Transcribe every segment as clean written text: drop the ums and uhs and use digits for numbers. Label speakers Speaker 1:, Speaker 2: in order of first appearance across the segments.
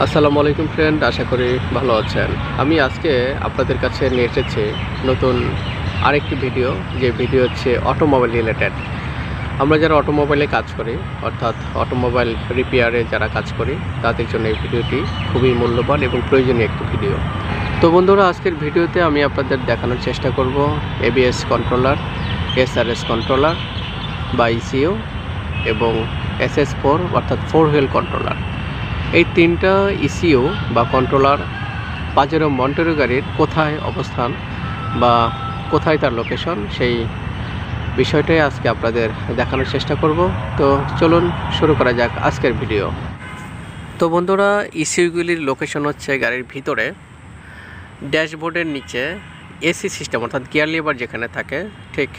Speaker 1: আসসালামু আলাইকুম ফ্রেন্ড, আশা করি ভালো আছেন। আমি আজকে আপনাদের কাছে নিয়ে এসেছি নতুন আরেকটি ভিডিও, যে ভিডিও হচ্ছে অটোমোবাইল রিলেটেড। আমরা যারা অটোমোবাইলে কাজ করি, অর্থাৎ অটোমোবাইল রিপেয়ারে যারা কাজ করি, তাদের জন্য এই ভিডিওটি খুবই মূল্যবান এবং প্রয়োজনীয় একটি ভিডিও। তো বন্ধুরা, আজকের ভিডিওতে আমি আপনাদের দেখানোর চেষ্টা করব এবিএস কন্ট্রোলার, এসআরএস কন্ট্রোলার বা ইসিও এবং SS4 অর্থাৎ 4 হুইল কন্ট্রোলার। এই তিনটা ইসিও বা কন্ট্রোলার পাজেরো মন্টেরো গাড়ির কোথায় অবস্থান বা কোথায় তার লোকেশন, সেই বিষয়টাই আজকে আপনাদের দেখানোর চেষ্টা করব। তো চলুন শুরু করা যাক আজকের ভিডিও। তো বন্ধুরা, ইসিওগুলির লোকেশন হচ্ছে গাড়ির ভিতরে, ড্যাশবোর্ডের নিচে এসি সিস্টেম অর্থাৎ গিয়ার লিভার যেখানে থাকে, ঠিক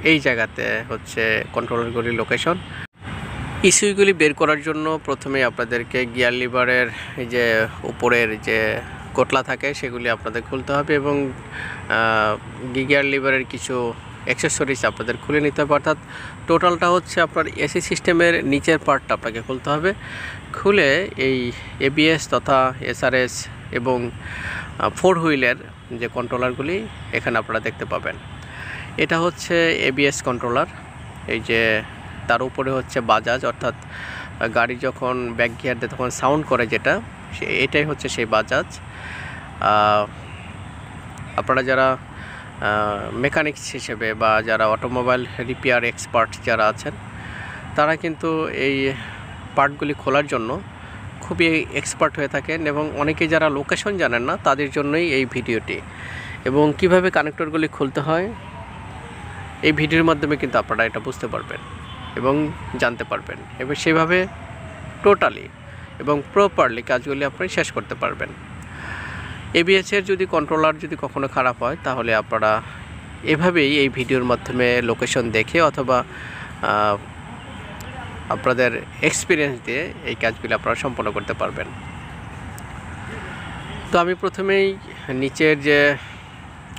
Speaker 1: এই জায়গাতে হচ্ছে কন্ট্রোলারগুলির লোকেশন। ইস্যুগুলি বের করার জন্য প্রথমে আপনাদেরকে গিয়ার লিভারের যে উপরের যে কোটলা থাকে সেগুলি আপনাদের খুলতে হবে এবং গিয়ার লিভারের কিছু অ্যাক্সেসরিজ আপনাদের খুলে নিতে হবে। অর্থাৎ টোটালটা হচ্ছে আপনার এসি সিস্টেমের নিচের পার্টটা আপনাকে খুলতে হবে। খুলে এই এবিএস তথা এসআরএস এবং 4 হুইলের যে কন্ট্রোলারগুলি এখানে আপনারা দেখতে পাবেন। এটা হচ্ছে এবিএস কন্ট্রোলার। এই যে তার উপরে হচ্ছে বাজাজ, অর্থাৎ গাড়ি যখন ব্যাক গিয়ার দেয় তখন সাউন্ড করে যেটা, এটাই হচ্ছে সেই বাজাজ। আপনারা যারা মেকানিক্স হিসেবে বা যারা অটোমোবাইল রিপেয়ার এক্সপার্ট যারা আছেন, তারা কিন্তু এই পার্টগুলি খোলার জন্য খুবই এক্সপার্ট হয়ে থাকেন এবং অনেকে যারা লোকেশন জানেন না তাদের জন্যই এই ভিডিওটি। এবং কিভাবে কানেক্টরগুলি খুলতে হয় এই ভিডিওর মাধ্যমে কিন্তু আপনারা এটা বুঝতে পারবেন এবং জানতে পারবেন এবং সেভাবে টোটালি এবং প্রপারলি কাজগুলি আপনি শেষ করতে পারবেন। এবিএসের যদি কন্ট্রোলার যদি কখনো খারাপ হয়, তাহলে আপনারা এভাবেই এই ভিডিওর মাধ্যমে লোকেশন দেখে অথবা আপনাদের এক্সপিরিয়েন্স দিয়ে এই কাজগুলি আপনারা সম্পন্ন করতে পারবেন। তো আমি প্রথমেই নিচের যে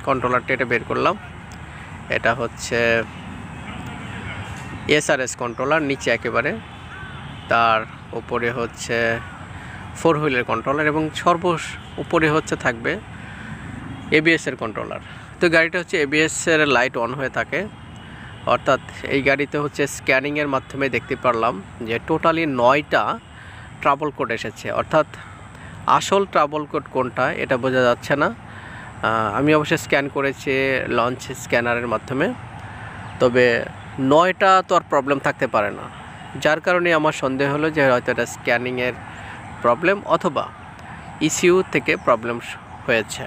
Speaker 1: কন্ট্রোলারটা এটা বের করলাম। এটা হচ্ছে এসআরএস কন্ট্রোলার, নিচে একেবারে তার উপরে হচ্ছে 4 হুইলের কন্ট্রোলার এবং উপরে হচ্ছে থাকবে এবিএসের কন্ট্রোলার। তো গাড়িটা হচ্ছে এবিএসের লাইট অন হয়ে থাকে, অর্থাৎ এই গাড়িতে হচ্ছে স্ক্যানিংয়ের মাধ্যমে দেখতে পারলাম যে টোটালি 9টা ট্রাবল কোড এসেছে। অর্থাৎ আসল ট্রাবল কোড কোনটা এটা বোঝা যাচ্ছে না। আমি অবশ্যই স্ক্যান করেছি লঞ্চ স্ক্যানারের মাধ্যমে, তবে 9টা তো আর প্রবলেম থাকতে পারে না, যার কারণে আমার সন্দেহ হলো যে হয়তো এটা স্ক্যানিংয়ের প্রবলেম অথবা ইসিউ থেকে প্রবলেম হয়েছে,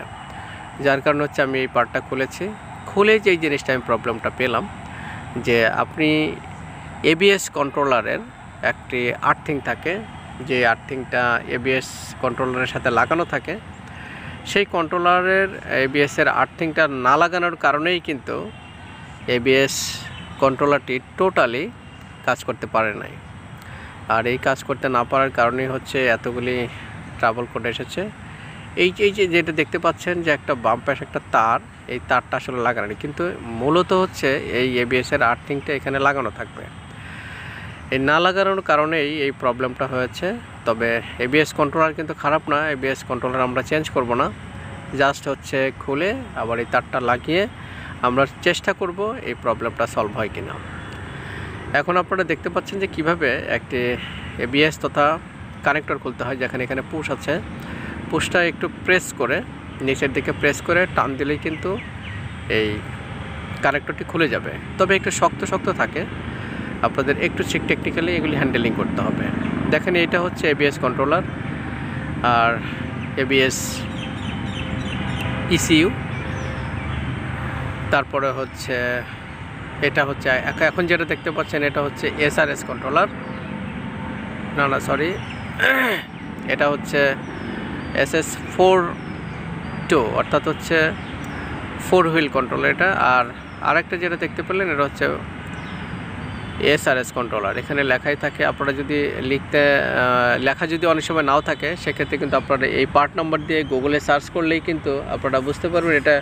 Speaker 1: যার কারণে হচ্ছে আমি এই পার্টটা খুলে যেই জিনিসটা আমি প্রবলেমটা পেলাম যে আপনি এবিএস কন্ট্রোলারের একটি আর্থিং থাকে, যে আর্থিংটা এবিএস কন্ট্রোলারের সাথে লাগানো থাকে, সেই কন্ট্রোলারের এবিএসের আর্থিংটা না লাগানোর কারণেই কিন্তু এবিএস কন্ট্রোলারটি টোটালি কাজ করতে পারে নাই। আর এই কাজ করতে না পারার কারণেই হচ্ছে এতগুলি ট্রাবল কোড এসেছে। এই যে যেটা দেখতে পাচ্ছেন যে একটা বাম পাশে একটা তার, এই তারটা আসলে লাগানো নেই, কিন্তু মূলত হচ্ছে এই এবিএসের আর্থিংটা এখানে লাগানো থাকবে। এই না লাগানোর কারণেই এই প্রবলেমটা হয়েছে। তবে এবিএস কন্ট্রোলার কিন্তু খারাপ না, এবিএস কন্ট্রোলার আমরা চেঞ্জ করব না, জাস্ট হচ্ছে খুলে আবার এই তারটা লাগিয়ে আমরা চেষ্টা করব এই প্রবলেমটা সলভ হয় কিনা। এখন আপনারা দেখতে পাচ্ছেন যে কিভাবে একটি এবিএস তথা কানেক্টর খুলতে হয়। যেখানে এখানে পুশ আছে, পুশটা একটু প্রেস করে নিচের দিকে প্রেস করে টান দিলেই কিন্তু এই কানেক্টরটি খুলে যাবে। তবে একটু শক্ত থাকে, আপনাদের একটু টেকনিক্যালি এগুলি হ্যান্ডেলিং করতে হবে। দেখেন এটা হচ্ছে এবিএস কন্ট্রোলার আর এবিএস ইসিইউ, তারপরে হচ্ছে এটা হচ্ছে এখন যেটা দেখতে পাচ্ছেন এটা হচ্ছে এসআরএস কন্ট্রোলার, না সরি, এটা হচ্ছে SS4 অর্থাৎ হচ্ছে 4 হুইল কন্ট্রোলার এটা। আর আরেকটা যেটা দেখতে পেলেন এটা হচ্ছে এসআরএস কন্ট্রোলার। এখানে লেখাই থাকে, আপনারা যদি লেখা যদি অনেক সময় নাও থাকে, সেক্ষেত্রে কিন্তু আপনারা এই পার্ট নাম্বার দিয়ে গুগলে সার্চ করলেই কিন্তু আপনারা বুঝতে পারবেন এটা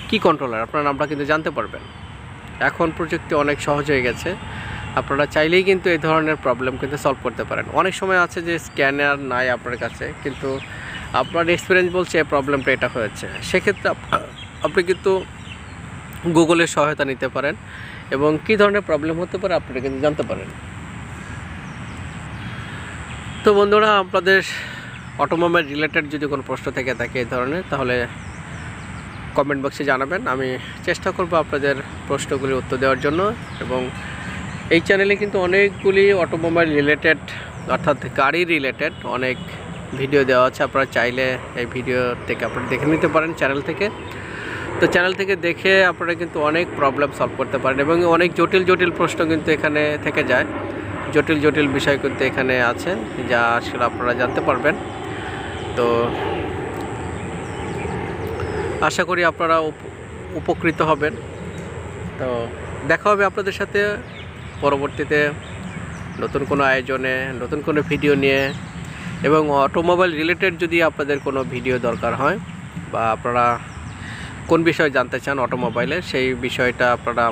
Speaker 1: কি কন্ট্রোলার, আপনার নামটা কিন্তু জানতে পারবেন। এখন প্রযুক্তি অনেক সহজ হয়ে গেছে, আপনারা চাইলেই কিন্তু এই ধরনের প্রবলেম কিন্তু সলভ করতে পারেন। অনেক সময় আছে যে স্ক্যানার নাই আপনার কাছে, কিন্তু আপনার এক্সপিরিয়েন্স বলছে এই প্রবলেমটা এটা হয়েছে, সেক্ষেত্রে আপনি কিন্তু গুগলের সহায়তা নিতে পারেন এবং কী ধরনের প্রবলেম হতে পারে আপনারা কিন্তু জানতে পারেন। তো বন্ধুরা, আপনাদের অটোমোবাইল রিলেটেড যদি কোনো প্রশ্ন থেকে থাকে এই ধরনের, তাহলে কমেন্ট বক্সে জানাবেন। আমি চেষ্টা করব আপনাদের প্রশ্নগুলির উত্তর দেওয়ার জন্য। এবং এই চ্যানেলে কিন্তু অনেকগুলি অটোমোবাইল রিলেটেড অর্থাৎ গাড়ি রিলেটেড অনেক ভিডিও দেওয়া আছে। আপনারা চাইলে এই ভিডিও থেকে আপনারা দেখে নিতে পারেন চ্যানেল থেকে। তো চ্যানেল থেকে দেখে আপনারা কিন্তু অনেক প্রবলেম সলভ করতে পারেন এবং অনেক জটিল জটিল প্রশ্ন কিন্তু এখানে থেকে যায়। জটিল জটিল বিষয় কিন্তু এখানে আছে যা আসলে আপনারা জানতে পারবেন। তো আশা করি আপনারা উপকৃত হবেন। তো দেখা হবে আপনাদের সাথে পরবর্তীতে নতুন কোনো আয়োজনে, নতুন কোনো ভিডিও নিয়ে। এবং অটোমোবাইল রিলেটেড যদি আপনাদের কোনো ভিডিও দরকার হয় বা আপনারা কোন বিষয়ে জানতে চান অটোমোবাইলের, সেই বিষয়টা আপনারা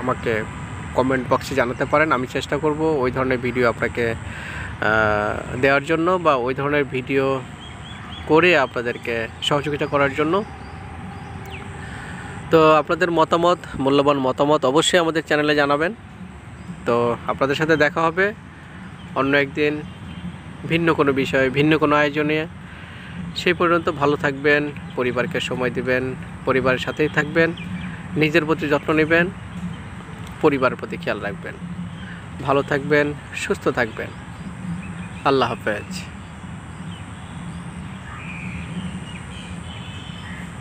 Speaker 1: আমাকে কমেন্ট বক্সে জানাতে পারেন। আমি চেষ্টা করব ওই ধরনের ভিডিও আপনাকে দেওয়ার জন্য বা ওই ধরনের ভিডিও করে আপনাদেরকে সহযোগিতা করার জন্য। তো আপনাদের মূল্যবান মতামত অবশ্যই আমাদের চ্যানেলে জানাবেন। তো আপনাদের সাথে দেখা হবে অন্য একদিন ভিন্ন কোনো বিষয়ে, ভিন্ন কোনো আয়োজনে। সেই পর্যন্ত ভালো থাকবেন, পরিবারকে সময় দিবেন, পরিবারের সাথেই থাকবেন, নিজের প্রতি যত্ন নেবেন, পরিবারের প্রতি খেয়াল রাখবেন। ভালো থাকবেন, সুস্থ থাকবেন। আল্লাহ হাফেজ।